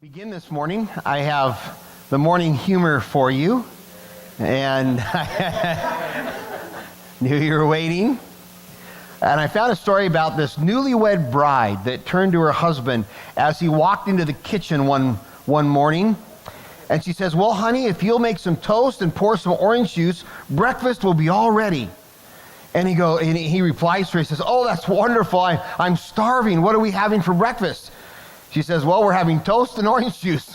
Begin this morning. I have the morning humor for you, and knew you were waiting. And I found a story about this newlywed bride that turned to her husband as he walked into the kitchen one morning, and she says, "Well, honey, if you'll make some toast and pour some orange juice, breakfast will be all ready." And he replies to her, he says, "Oh, that's wonderful. I'm starving. What are we having for breakfast?" She says, "Well, we're having toast and orange juice."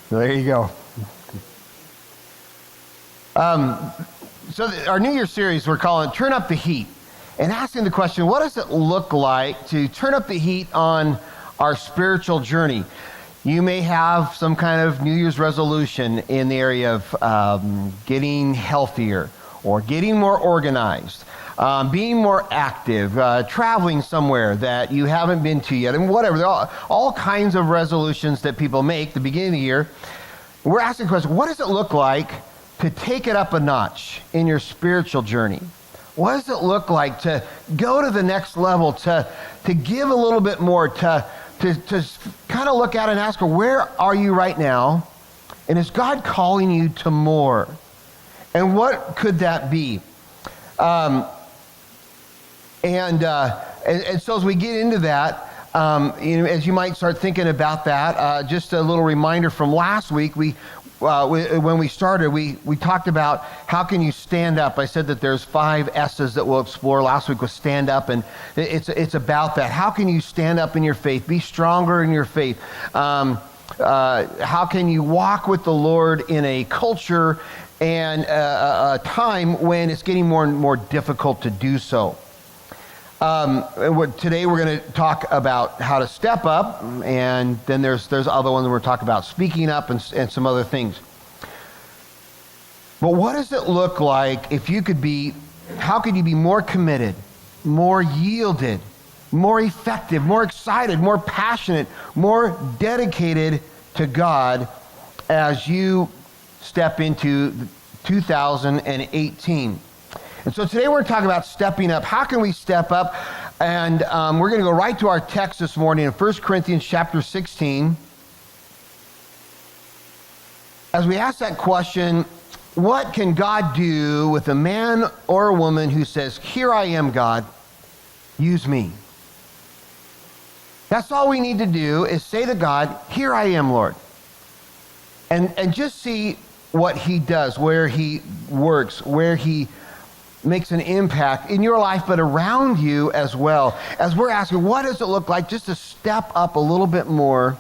There you go. Our New Year's series, we're calling Turn Up the Heat, and asking the question, what does it look like to turn up the heat on our spiritual journey? You may have some kind of New Year's resolution in the area of getting healthier, or getting more organized, being more active, traveling somewhere that you haven't been to yet, and whatever. There are all kinds of resolutions that people make at the beginning of the year. We're asking the question, what does it look like to take it up a notch in your spiritual journey? What does it look like to go to the next level, to give a little bit more, to kind of look at it and ask her, where are you right now? And is God calling you to more? And what could that be? And so as we get into that, as you might start thinking about that, just a little reminder from last week, when we started, we talked about how can you stand up. I said that there's 5 S's that we'll explore. Last week was stand up, and it's about that. How can you stand up in your faith? Be stronger in your faith. How can you walk with the Lord in a culture and a time when it's getting more and more difficult to do so? Today we're going to talk about how to step up, and then there's other ones we're talking about speaking up and some other things. But what does it look like if you could be, how could you be more committed, more yielded, more effective, more excited, more passionate, more dedicated to God as you step into 2018. And so today we're going to talk about stepping up. How can we step up? And we're going to go right to our text this morning in 1 Corinthians chapter 16. As we ask that question, what can God do with a man or a woman who says, "Here I am, God, use me"? That's all we need to do is say to God, "Here I am, Lord." And just see what he does, where he works, where he makes an impact in your life, but around you as well. As we're asking, what does it look like just to step up a little bit more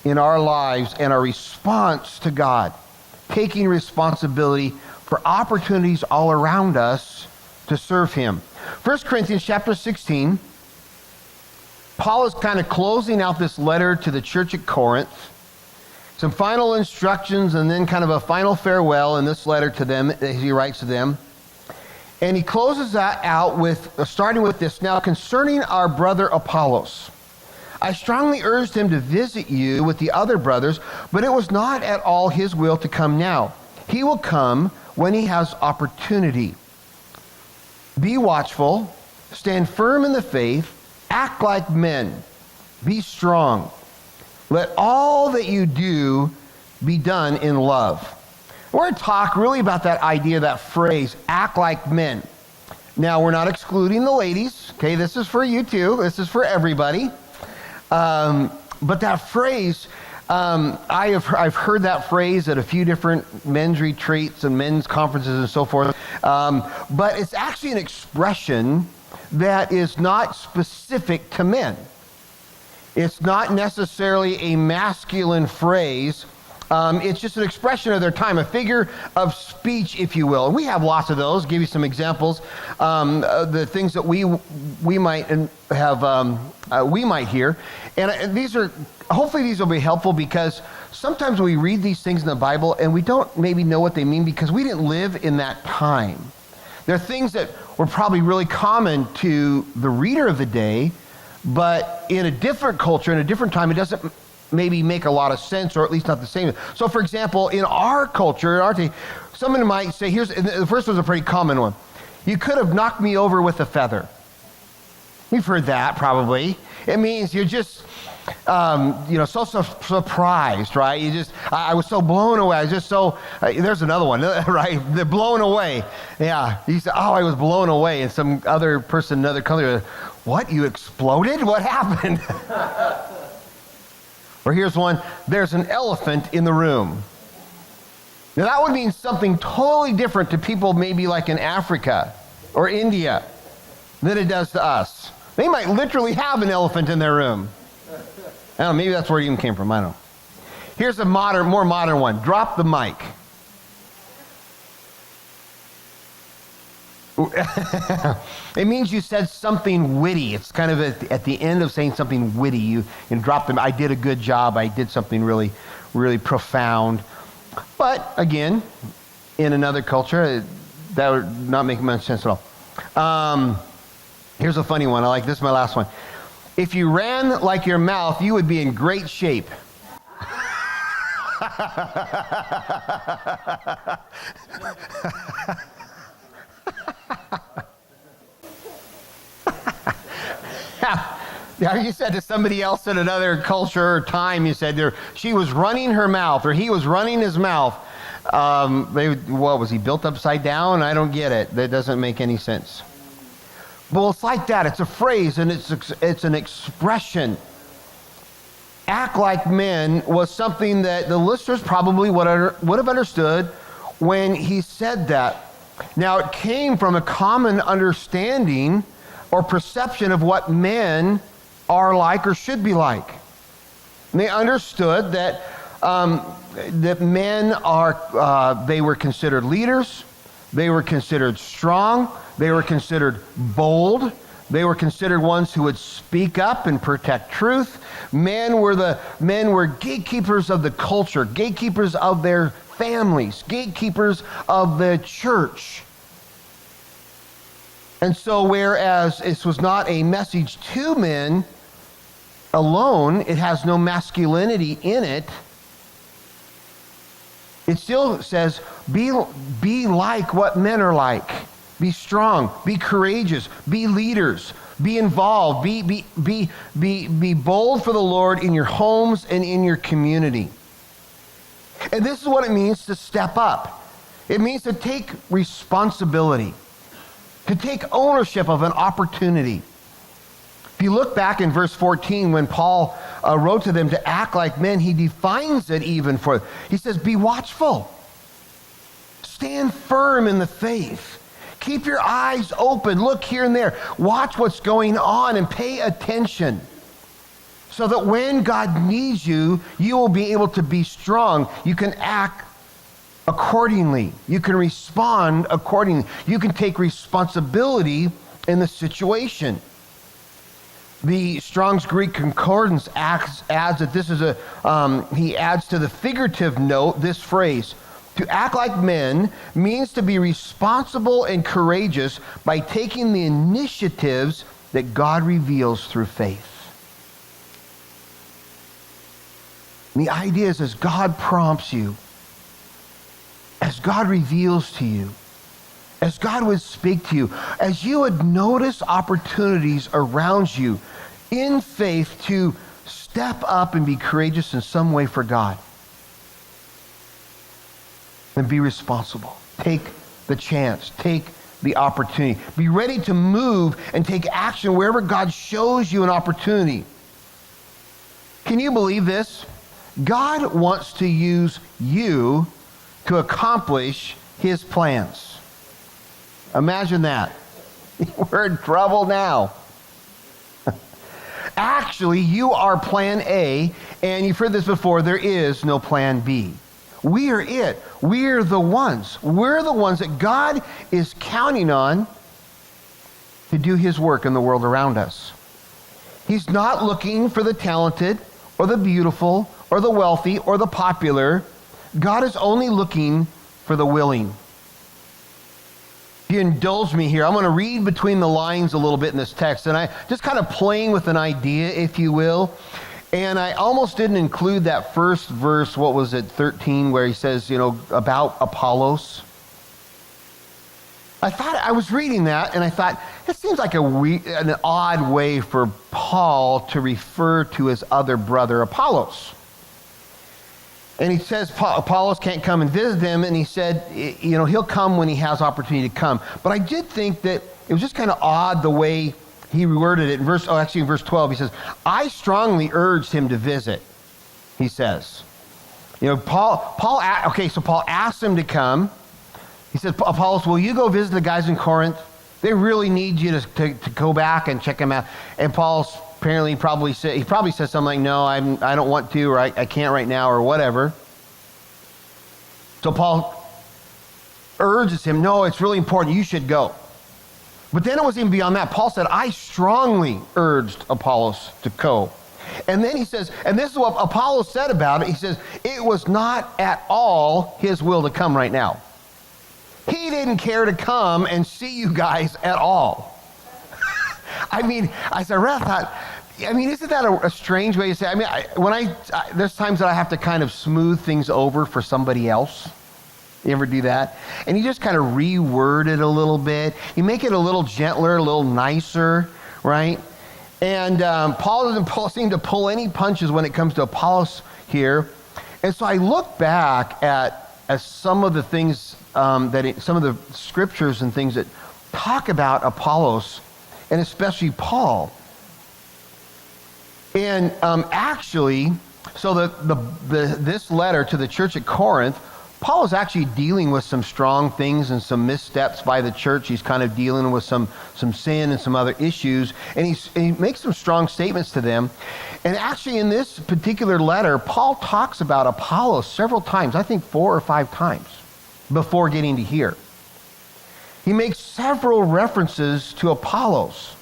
in our lives and our response to God, taking responsibility for opportunities all around us to serve him. 1 Corinthians chapter 16, Paul is kind of closing out this letter to the church at Corinth. Some final instructions and then kind of a final farewell in this letter to them as he writes to them. And he closes that out with, starting with this, "Now concerning our brother Apollos, I strongly urged him to visit you with the other brothers, but it was not at all his will to come now. He will come when he has opportunity. Be watchful, stand firm in the faith, act like men, be strong. Let all that you do be done in love." We're going to talk really about that idea, that phrase, act like men. Now, we're not excluding the ladies. Okay, this is for you too. This is for everybody. But that phrase, I've heard that phrase at a few different men's retreats and men's conferences and so forth. But it's actually an expression that is not specific to men. It's not necessarily a masculine phrase. It's just an expression of their time, a figure of speech, if you will. And we have lots of those. I'll give you some examples. The things that we might have, we might hear. And hopefully these will be helpful, because sometimes we read these things in the Bible and we don't maybe know what they mean because we didn't live in that time. They're things that were probably really common to the reader of the day, but in a different culture, in a different time, it doesn't maybe make a lot of sense, or at least not the same. So for example, in our culture, in our day, someone might say, the first one's a pretty common one. You could have knocked me over with a feather. You've heard that probably. It means you're just, so surprised, right? I was so blown away. I was just so, there's another one, right? They're blown away. Yeah. You said, I was blown away. And some other person, another country, what? You exploded? What happened? Or here's one, there's an elephant in the room. Now that would mean something totally different to people maybe like in Africa or India than it does to us. They might literally have an elephant in their room. I don't know, maybe that's where it even came from, I don't know. Here's a more modern one, drop the mic. It means you said something witty. It's kind of at the end of saying something witty. You drop them. I did a good job. I did something really, really profound. But again, in another culture, that would not make much sense at all. Here's a funny one. I like this. Is my last one. If you ran like your mouth, you would be in great shape. Yeah, you said to somebody else in another culture or time, you said she was running her mouth, or he was running his mouth. What was he, built upside down? I don't get it. That doesn't make any sense. Well, it's like that. It's a phrase, and it's an expression. Act like men was something that the listeners probably would have understood when he said that. Now, it came from a common understanding or perception of what men are like or should be like. And they understood that that men they were considered leaders, they were considered strong, they were considered bold, they were considered ones who would speak up and protect truth. Men were gatekeepers of the culture, gatekeepers of their families, gatekeepers of the church. And so whereas this was not a message to men alone, it has no masculinity in it, it still says, be like what men are like. Be strong, be courageous, be leaders, be involved, be bold for the Lord in your homes and in your community. And this is what it means to step up. It means to take responsibility, to take ownership of an opportunity. If you look back in verse 14, when Paul wrote to them to act like men, he defines it even for, he says, be watchful. Stand firm in the faith. Keep your eyes open. Look here and there. Watch what's going on and pay attention. So that when God needs you, you will be able to be strong. You can act accordingly. You can respond accordingly. You can take responsibility in the situation. The Strong's Greek Concordance adds that this is he adds to the figurative note this phrase: to act like men means to be responsible and courageous by taking the initiatives that God reveals through faith. And the idea is, as God prompts you, as God reveals to you, as God would speak to you, as you would notice opportunities around you in faith to step up and be courageous in some way for God. And be responsible. Take the chance. Take the opportunity. Be ready to move and take action wherever God shows you an opportunity. Can you believe this? God wants to use you to accomplish his plans. Imagine that. We're in trouble now. Actually, you are plan A, and you've heard this before, there is no plan B. We are it. We're the ones. We're the ones that God is counting on to do his work in the world around us. He's not looking for the talented or the beautiful or the wealthy or the popular. God is only looking for the willing. If you indulge me here, I'm going to read between the lines a little bit in this text, and I just kind of playing with an idea, if you will. And I almost didn't include that first verse, what was it, 13, where he says, about Apollos. I was reading that and I thought, it seems like an odd way for Paul to refer to his other brother Apollos. And he says Apollos can't come and visit him, and he said, he'll come when he has opportunity to come. But I did think that it was just kind of odd the way he worded it. In verse 12, he says, I strongly urged him to visit, he says. Paul asked him to come. He said, Apollos, will you go visit the guys in Corinth? They really need you to go back and check them out. And Paul apparently probably said something like, no, I don't want to, or I can't right now, or whatever. So Paul urges him, no, it's really important, you should go. But then it was even beyond that. Paul said, I strongly urged Apollos to go. And then he says, and this is what Apollos said about it, he says, it was not at all his will to come right now. He didn't care to come and see you guys at all. I read that, isn't that a strange way to say? There's times that I have to kind of smooth things over for somebody else. You ever do that? And you just kind of reword it a little bit. You make it a little gentler, a little nicer, right? And Paul doesn't seem to pull any punches when it comes to Apollos here. And so I look back at some of the things some of the scriptures and things that talk about Apollos, and especially Paul. And actually, so this letter to the church at Corinth, Paul is actually dealing with some strong things and some missteps by the church. He's kind of dealing with some sin and some other issues, and he makes some strong statements to them. And actually, in this particular letter, Paul talks about Apollos several times, I think 4 or 5 times, before getting to here. He makes several references to Apollos.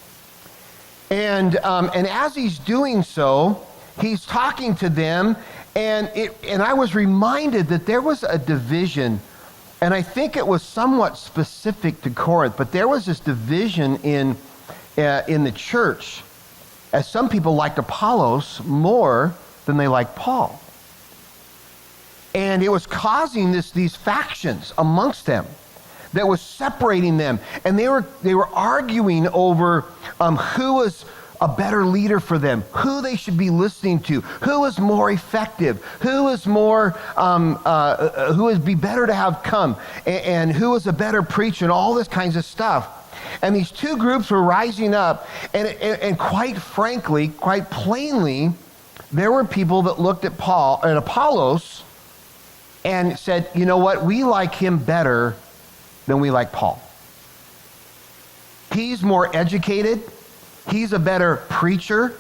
And as he's doing so, he's talking to them, and I was reminded that there was a division, and I think it was somewhat specific to Corinth, but there was this division in the church, as some people liked Apollos more than they liked Paul. And it was causing these factions amongst them that was separating them. And they were arguing over who was a better leader for them, who they should be listening to, who was more effective, who was who would be better to have come, and who was a better preacher, and all this kinds of stuff. And these two groups were rising up, and quite frankly, quite plainly, there were people that looked at Paul and Apollos and said, you know what, we like him better than we like Paul. He's more educated. He's a better preacher.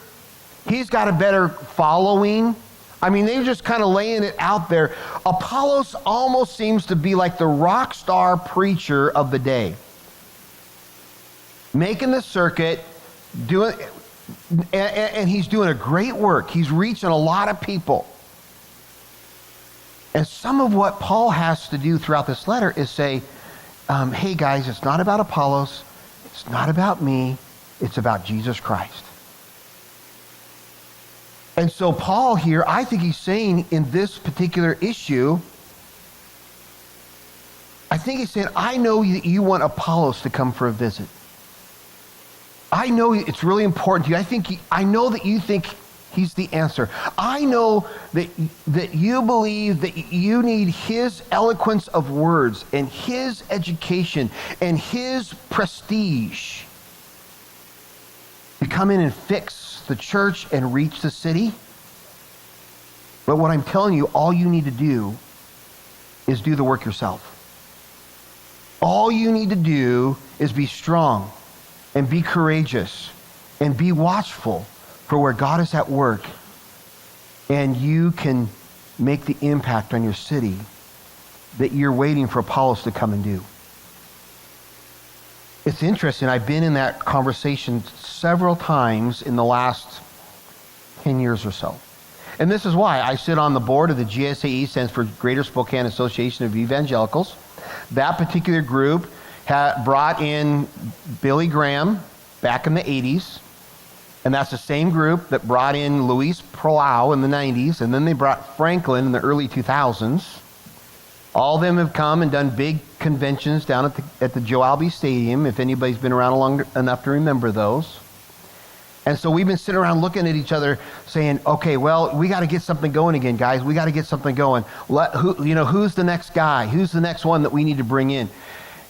He's got a better following. They're just kind of laying it out there. Apollos almost seems to be like the rock star preacher of the day. Making the circuit, and he's doing a great work. He's reaching a lot of people. And some of what Paul has to do throughout this letter is say, hey guys, it's not about Apollos, it's not about me, it's about Jesus Christ. And so Paul here, I think he's saying in this particular issue, I think he's saying, I know that you want Apollos to come for a visit. I know it's really important to you. I know that you think he's the answer. I know that you believe that you need his eloquence of words and his education and his prestige to come in and fix the church and reach the city. But what I'm telling you, all you need to do is do the work yourself. All you need to do is be strong and be courageous and be watchful for where God is at work, and you can make the impact on your city that you're waiting for Apollos to come and do. It's interesting, I've been in that conversation several times in the last 10 years or so. And this is why I sit on the board of the GSAE, stands for Greater Spokane Association of Evangelicals. That particular group brought in Billy Graham back in the 80s. And that's the same group that brought in Luis Palau in the 90s, and then they brought Franklin in the early 2000s. All of them have come and done big conventions down at the Joe Albi Stadium, if anybody's been around long enough to remember those. And so we've been sitting around looking at each other saying, okay, well, we got to get something going again, guys. We got to get something going. Who's the next guy? Who's the next one that we need to bring in?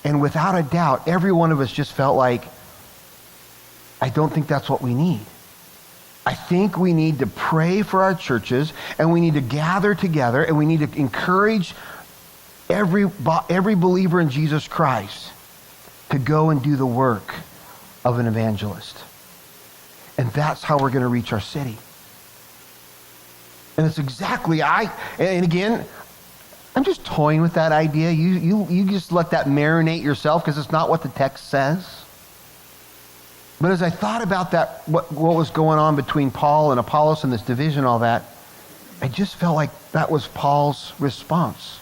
And without a doubt, every one of us just felt like, I don't think that's what we need. I think we need to pray for our churches, and we need to gather together, and we need to encourage every believer in Jesus Christ to go and do the work of an evangelist. And that's how we're going to reach our city. And it's exactly, and again, I'm just toying with that idea. You just let that marinate yourself, because it's not what the text says. But as I thought about that, what was going on between Paul and Apollos and this division, all that, I just felt like that was Paul's response.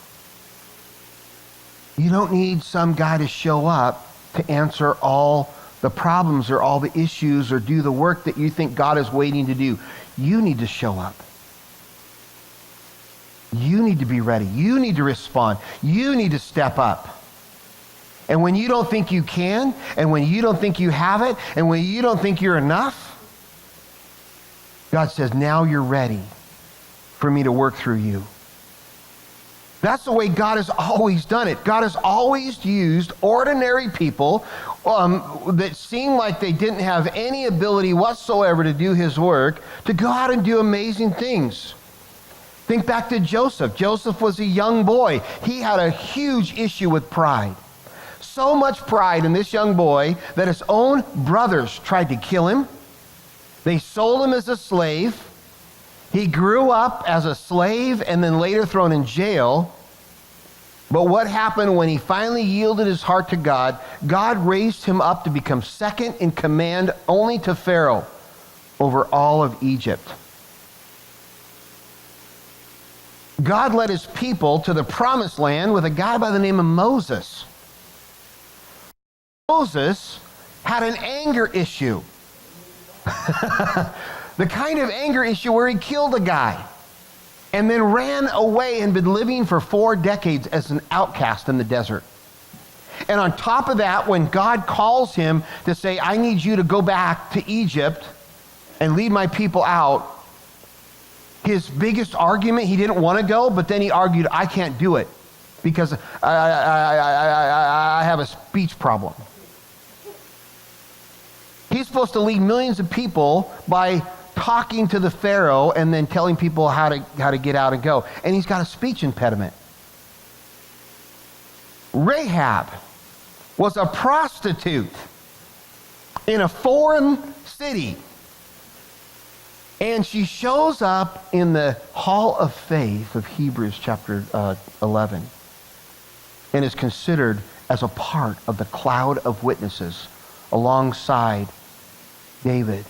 You don't need some guy to show up to answer all the problems or all the issues or do the work that you think God is waiting to do. You need to show up. You need to be ready. You need to respond. You need to step up. And when you don't think you can, and when you don't think you have it, and when you don't think you're enough, God says, now you're ready for me to work through you. That's the way God has always done it. God has always used ordinary people that seemed like they didn't have any ability whatsoever to do his work, to go out and do amazing things. Think back to Joseph. Joseph was a young boy. He had a huge issue with pride. So much pride in this young boy that his own brothers tried to kill him. They sold him as a slave. He grew up as a slave and then later thrown in jail. But what happened when he finally yielded his heart to God? God raised him up to become second in command only to Pharaoh over all of Egypt. God led his people to the promised land with a guy by the name of Moses. Moses had an anger issue. The kind of anger issue where he killed a guy and then ran away and been living for 4 decades as an outcast in the desert. And on top of that, when God calls him to say, I need you to go back to Egypt and lead my people out, his biggest argument, he didn't want to go, but then he argued, I can't do it because I have a speech problem. He's supposed to lead millions of people by talking to the Pharaoh and then telling people how to get out and go. And he's got a speech impediment. Rahab was a prostitute in a foreign city. And she shows up in the Hall of Faith of Hebrews chapter 11 and is considered as a part of the cloud of witnesses alongside David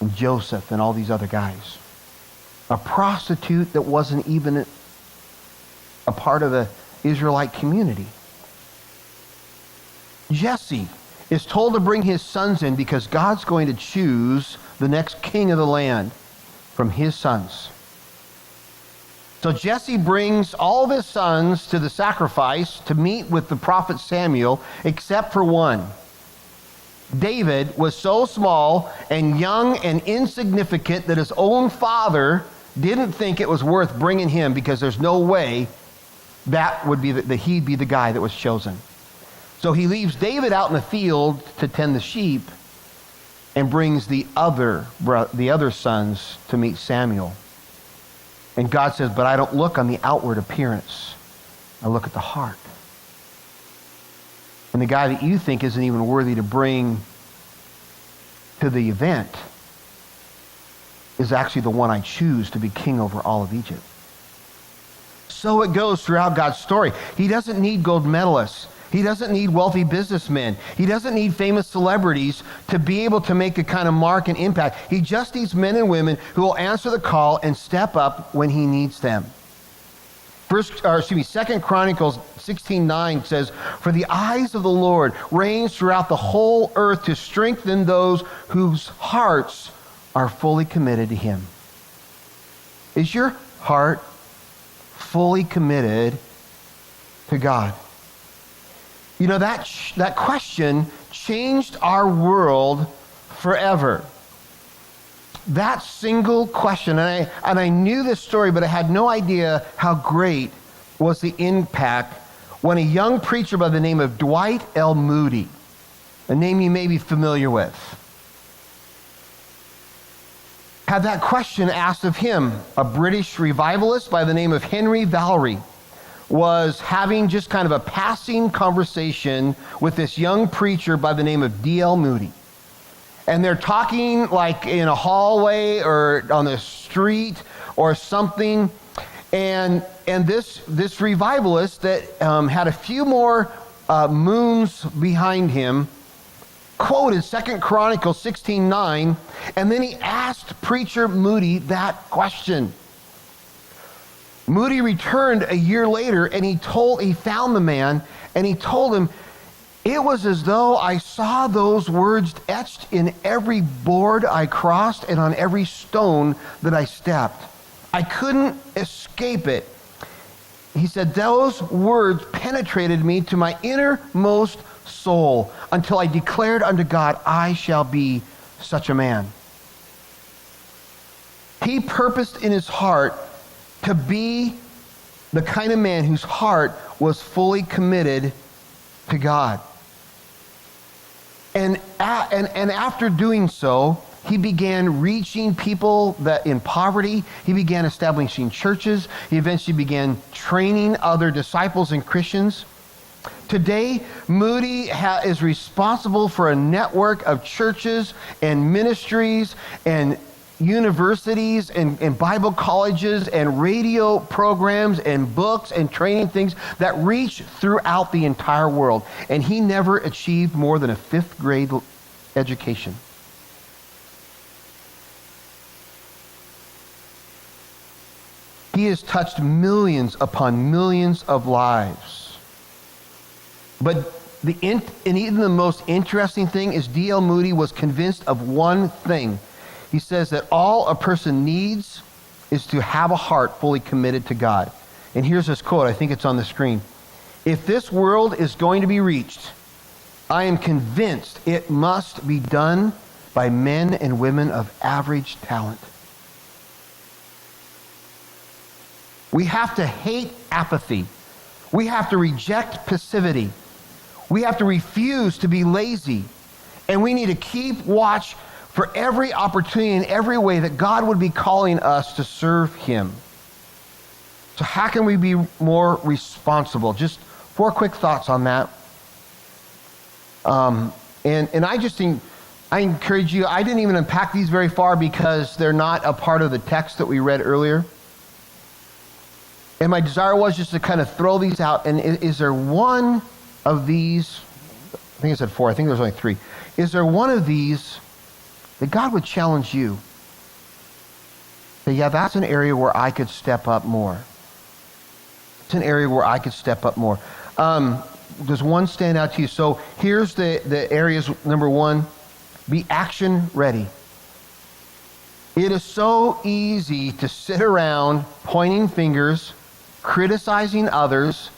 and Joseph and all these other guys. A prostitute that wasn't even a part of the Israelite community. Jesse is told to bring his sons in because God's going to choose the next king of the land from his sons. So Jesse brings all of his sons to the sacrifice to meet with the prophet Samuel, except for one. David was so small and young and insignificant that his own father didn't think it was worth bringing him because there's no way that would be that he'd be the guy that was chosen. So he leaves David out in the field to tend the sheep and brings the other sons to meet Samuel. And God says, but I don't look on the outward appearance. I look at the heart. And the guy that you think isn't even worthy to bring to the event is actually the one I choose to be king over all of Egypt. So it goes throughout God's story. He doesn't need gold medalists. He doesn't need wealthy businessmen. He doesn't need famous celebrities to be able to make a kind of mark and impact. He just needs men and women who will answer the call and step up when he needs them. 2 Chronicles 16:9 says, for the eyes of the Lord range throughout the whole earth to strengthen those whose hearts are fully committed to him. Is your heart fully committed to God? You know, that question changed our world forever. That single question, and I knew this story, but I had no idea how great was the impact when a young preacher by the name of Dwight L. Moody, a name you may be familiar with, had that question asked of him. A British revivalist by the name of Henry Valery was having just kind of a passing conversation with this young preacher by the name of D.L. Moody. And they're talking like in a hallway or on the street or something. And this revivalist that had a few more moons behind him quoted 2 Chronicles 16:9, and then he asked Preacher Moody that question. Moody returned a year later, and he found the man, and he told him, "It was as though I saw those words etched in every board I crossed and on every stone that I stepped. I couldn't escape it." He said, "Those words penetrated me to my innermost soul until I declared unto God, I shall be such a man." He purposed in his heart to be the kind of man whose heart was fully committed to God. And after doing so, he began reaching people that in poverty. He began establishing churches. He eventually began training other disciples and Christians. Today, Moody is responsible for a network of churches and ministries and universities and Bible colleges and radio programs and books and training things that reach throughout the entire world. And he never achieved more than a 5th grade education. He has touched millions upon millions of lives. But and even the most interesting thing is D.L. Moody was convinced of one thing. He says that all a person needs is to have a heart fully committed to God. And here's this quote. I think it's on the screen. "If this world is going to be reached, I am convinced it must be done by men and women of average talent." We have to hate apathy. We have to reject passivity. We have to refuse to be lazy. And we need to keep watch for every opportunity in every way that God would be calling us to serve him. So how can we be more responsible? Just 4 quick thoughts on that. And I encourage you, I didn't even unpack these very far because they're not a part of the text that we read earlier. And my desire was just to kind of throw these out. And is there one of these, I think I said 4, I think there's only 3. Is there one of these that God would challenge you? Say, yeah, that's an area where I could step up more. It's an area where I could step up more. Does one stand out to you? So here's the areas. Number 1, be action ready. It is so easy to sit around pointing fingers, criticizing others,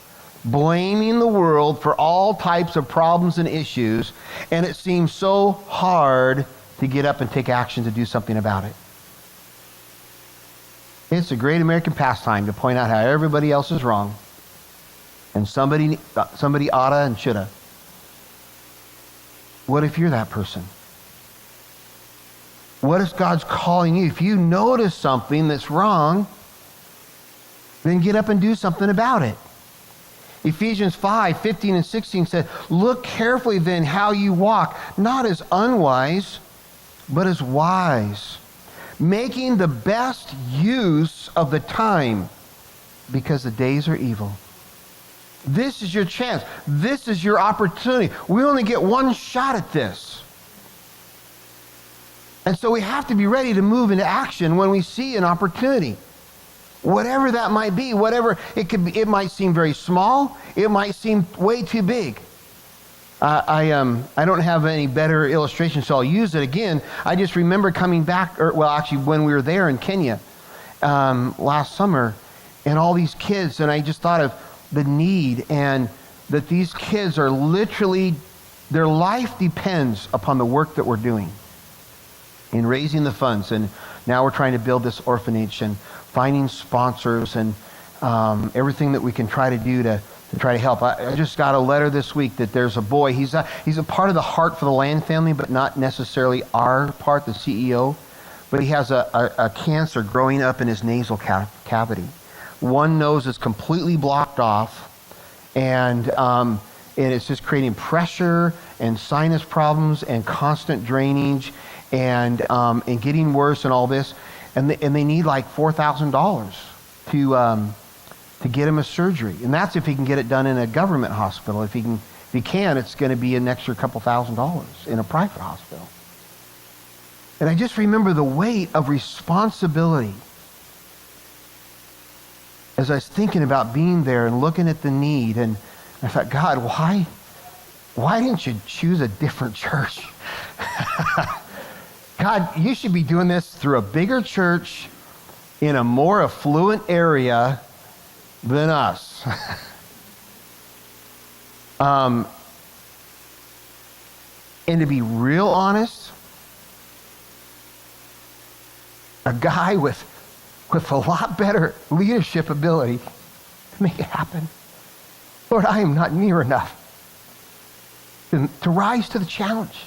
blaming the world for all types of problems and issues, and it seems so hard to get up and take action to do something about it. It's a great American pastime to point out how everybody else is wrong, and somebody oughta and shoulda. What if you're that person? What if God's calling you? If you notice something that's wrong, then get up and do something about it. Ephesians 5:15 and 16 said, "Look carefully then how you walk, not as unwise, but as wise, making the best use of the time, because the days are evil." This is your chance. This is your opportunity. We only get one shot at this. And so we have to be ready to move into action when we see an opportunity. Whatever that might be, whatever it could be, it might seem very small, it might seem way too big. I don't have any better illustration, so I'll use it again. I just remember coming back, when we were there in Kenya last summer, and all these kids, and I just thought of the need, and that these kids are literally, their life depends upon the work that we're doing in raising the funds. And now we're trying to build this orphanage and finding sponsors and everything that we can try to do to try to help. I just got a letter this week that there's a boy, he's a part of the Heart for the Land family, but not necessarily our part, the CEO, but he has a cancer growing up in his nasal cavity. One nose is completely blocked off, and it's just creating pressure and sinus problems and constant drainage and getting worse and all this. And they need like $4,000 to get him a surgery. And that's if he can get it done in a government hospital. If he can, it's going to be an extra couple $1,000s in a private hospital. And I just remember the weight of responsibility as I was thinking about being there and looking at the need. And I thought, God, why didn't you choose a different church? God, you should be doing this through a bigger church in a more affluent area than us. And to be real honest, a guy with a lot better leadership ability to make it happen. Lord, I am not near enough to rise to the challenge.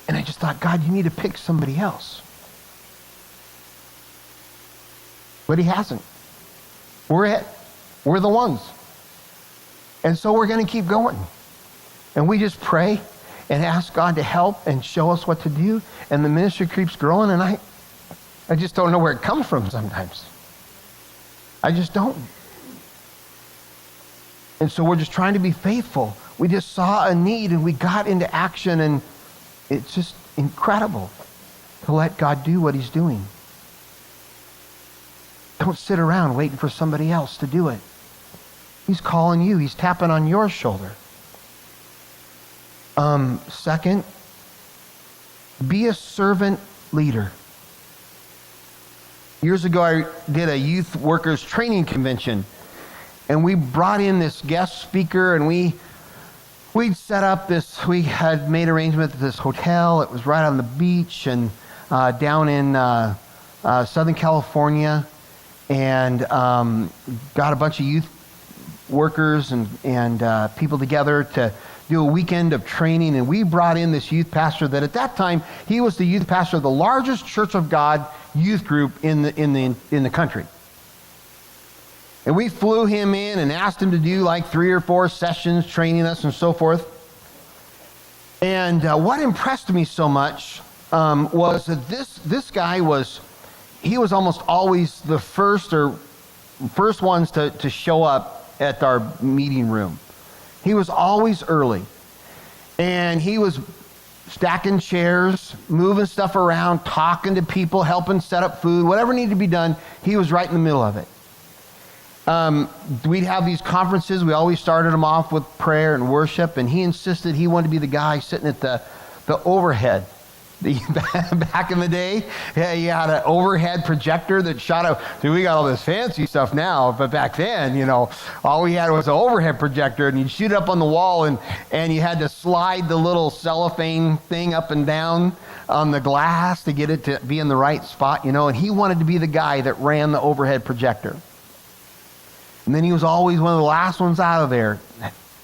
And I just thought, God, you need to pick somebody else. But he hasn't. We're it. We're the ones. And so we're going to keep going. And we just pray and ask God to help and show us what to do. And the ministry keeps growing, and I just don't know where it comes from sometimes. I just don't. And so we're just trying to be faithful. We just saw a need and we got into action, and it's just incredible to let God do what he's doing. Don't sit around waiting for somebody else to do it. He's calling you. He's tapping on your shoulder. Second, be a servant leader. Years ago, I did a youth workers training convention, and we brought in this guest speaker, and we'd set up this, we had made arrangements at this hotel. It was right on the beach and down in Southern California, and got a bunch of youth workers and people together to do a weekend of training. And we brought in this youth pastor that at that time, he was the youth pastor of the largest Church of God youth group in the country. And we flew him in and asked him to do like 3 or 4 sessions training us and so forth. And what impressed me so much was that this guy was almost always the first ones to show up at our meeting room. He was always early. And he was stacking chairs, moving stuff around, talking to people, helping set up food, whatever needed to be done, he was right in the middle of it. We'd have these conferences. We always started them off with prayer and worship, and he insisted he wanted to be the guy sitting at the overhead. Back in the day, you had an overhead projector that shot out. See, we got all this fancy stuff now, but back then, all we had was an overhead projector, and you'd shoot it up on the wall, and you had to slide the little cellophane thing up and down on the glass to get it to be in the right spot, and he wanted to be the guy that ran the overhead projector. And then he was always one of the last ones out of there,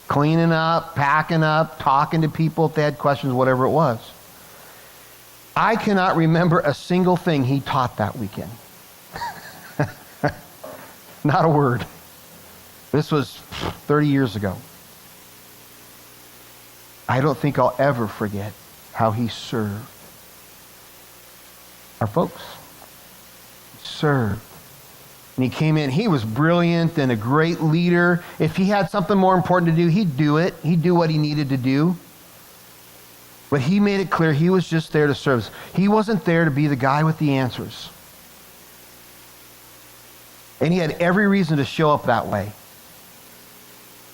cleaning up, packing up, talking to people if they had questions, whatever it was. I cannot remember a single thing he taught that weekend. Not a word. This was 30 years ago. I don't think I'll ever forget how he served our folks. Served. And he came in, he was brilliant and a great leader. If he had something more important to do, he'd do it. He'd do what he needed to do. But he made it clear he was just there to serve us. He wasn't there to be the guy with the answers. And he had every reason to show up that way.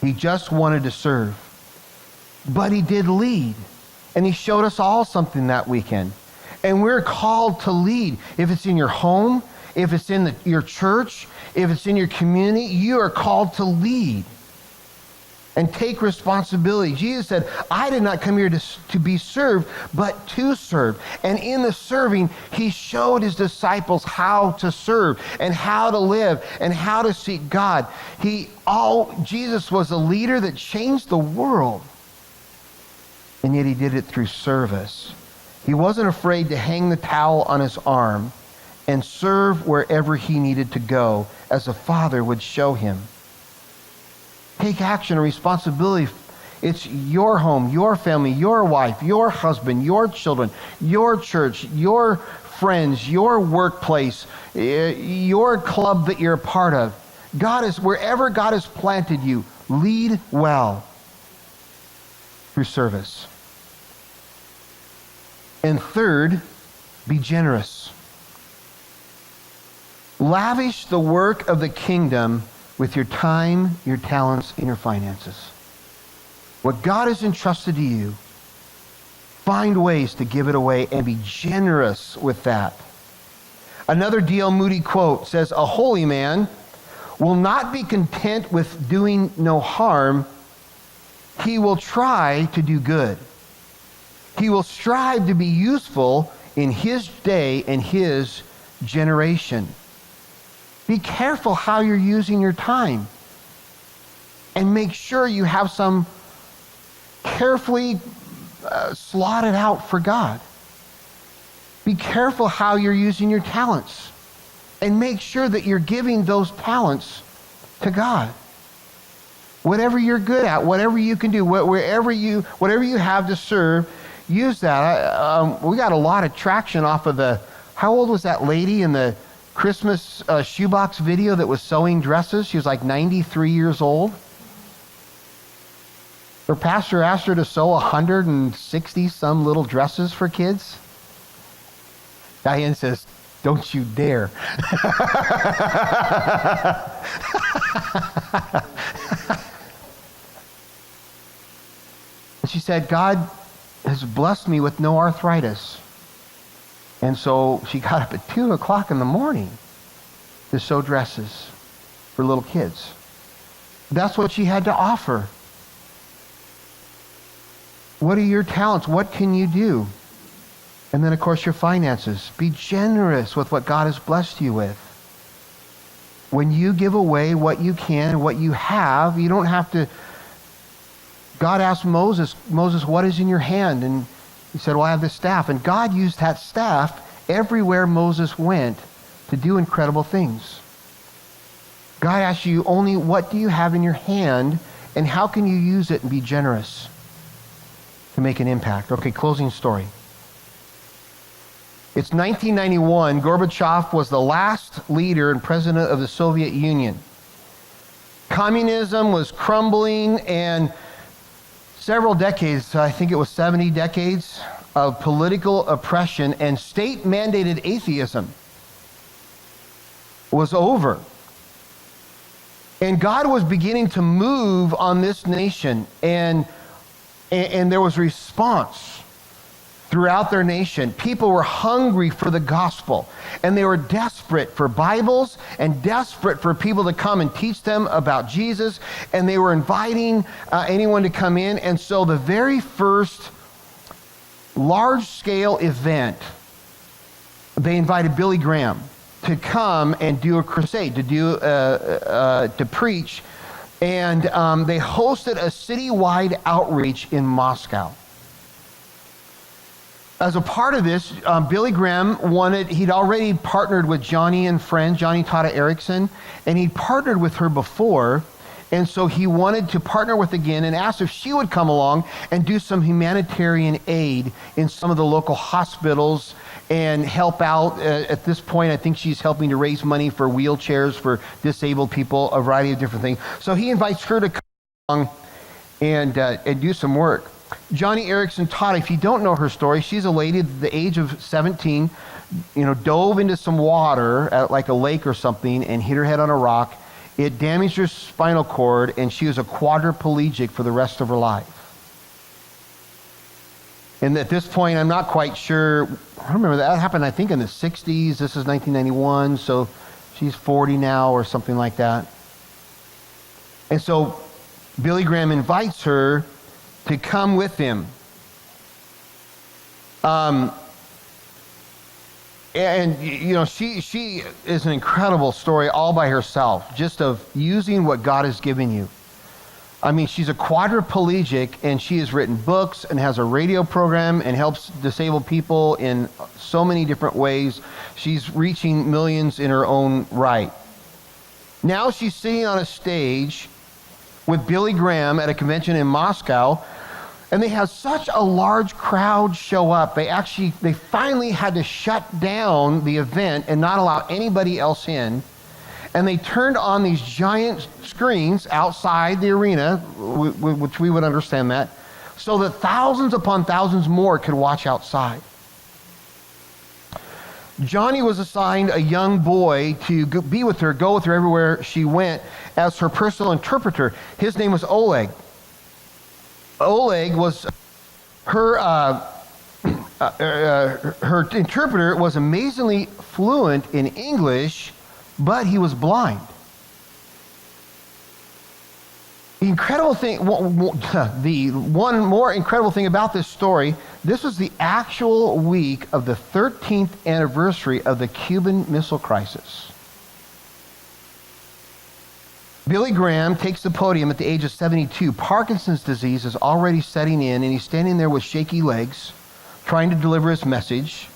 He just wanted to serve. But he did lead. And he showed us all something that weekend. And we're called to lead. If it's in your home, if it's in your church, if it's in your community, you are called to lead and take responsibility. Jesus said, I did not come here to be served, but to serve. And in the serving, he showed his disciples how to serve and how to live and how to seek God. Jesus was a leader that changed the world. And yet he did it through service. He wasn't afraid to hang the towel on his arm and serve wherever he needed to go, as a father would show him. Take action and responsibility. It's your home, your family, your wife, your husband, your children, your church, your friends, your workplace, your club that you're a part of. Wherever God has planted you, lead well through service. And third, be generous. Lavish the work of the kingdom with your time, your talents, and your finances. What God has entrusted to you, find ways to give it away and be generous with that. Another D.L. Moody quote says, a holy man will not be content with doing no harm. He will try to do good. He will strive to be useful in his day and his generation. Be careful how you're using your time. And make sure you have some carefully slotted out for God. Be careful how you're using your talents. And make sure that you're giving those talents to God. Whatever you're good at, whatever you can do, whatever you have to serve, use that. We got a lot of traction off of how old was that lady in the Christmas shoebox video that was sewing dresses? She was like 93 years old. Her pastor asked her to sew 160 some little dresses for kids. Diane says, don't you dare. And she said, God has blessed me with no arthritis. And so she got up at 2 o'clock in the morning to sew dresses for little kids. That's what she had to offer. What are your talents? What can you do? And then, of course, your finances. Be generous with what God has blessed you with. When you give away what you can, what you have, you don't have to. God asked Moses, what is in your hand? And he said, well, I have this staff. And God used that staff everywhere Moses went to do incredible things. God asks you only, what do you have in your hand, and how can you use it and be generous to make an impact? Okay, closing story. It's 1991. Gorbachev was the last leader and president of the Soviet Union. Communism was crumbling, and several decades, I think it was 70 decades, of political oppression and state-mandated atheism was over. And God was beginning to move on this nation, and there was response throughout their nation. People were hungry for the gospel, and they were desperate for Bibles and desperate for people to come and teach them about Jesus, and they were inviting anyone to come in. And so the very first large-scale event, they invited Billy Graham to come and do a crusade, to preach, and they hosted a citywide outreach in Moscow. As a part of this, Billy Graham he'd already partnered with Johnny and friend, Johnny Tata Erickson, and he'd partnered with her before, and so he wanted to partner with again and asked if she would come along and do some humanitarian aid in some of the local hospitals and help out. At this point, I think she's helping to raise money for wheelchairs for disabled people, a variety of different things. So he invites her to come along and do some work. Johnny Erickson Tata, if you don't know her story, she's a lady at the age of 17, dove into some water at like a lake or something and hit her head on a rock. It damaged her spinal cord, and she was a quadriplegic for the rest of her life. And at this point, I'm not quite sure I remember that happened, I think, in the 60s. This is 1991, so she's 40 now or something like that. And so Billy Graham invites her to come with him. And, you know, she is an incredible story all by herself, just of using what God has given you. I mean, she's a quadriplegic, and she has written books and has a radio program and helps disabled people in so many different ways. She's reaching millions in her own right. Now she's sitting on a stage with Billy Graham at a convention in Moscow, and they had such a large crowd show up. They finally had to shut down the event and not allow anybody else in. And they turned on these giant screens outside the arena, which we would understand that, so that thousands upon thousands more could watch outside. Johnny was assigned a young boy to be with her, go with her everywhere she went as her personal interpreter. His name was Oleg. Oleg was her interpreter was amazingly fluent in English, but he was blind. The incredible thing, the one more incredible thing about this story, this was the actual week of the 13th anniversary of the Cuban Missile Crisis. Billy Graham takes the podium at the age of 72. Parkinson's disease is already setting in, and he's standing there with shaky legs, trying to deliver his message.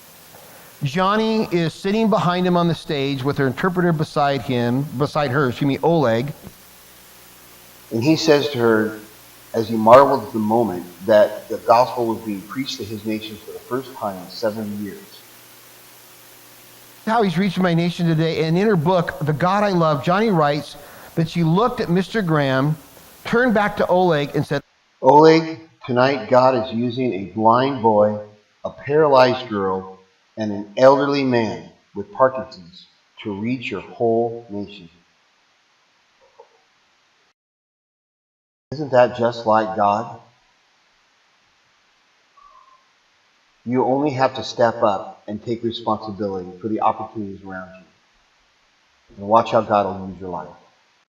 Johnny is sitting behind him on the stage with her interpreter beside her, Oleg. And he says to her, as he marveled at the moment, that the gospel was being preached to his nation for the first time in 7 years. How he's reaching my nation today. And in her book, The God I Love, Johnny writes that she looked at Mr. Graham, turned back to Oleg, and said, Oleg, tonight God is using a blind boy, a paralyzed girl, and an elderly man with Parkinson's to reach your whole nation. Isn't that just like God? You only have to step up and take responsibility for the opportunities around you. And watch how God will use your life.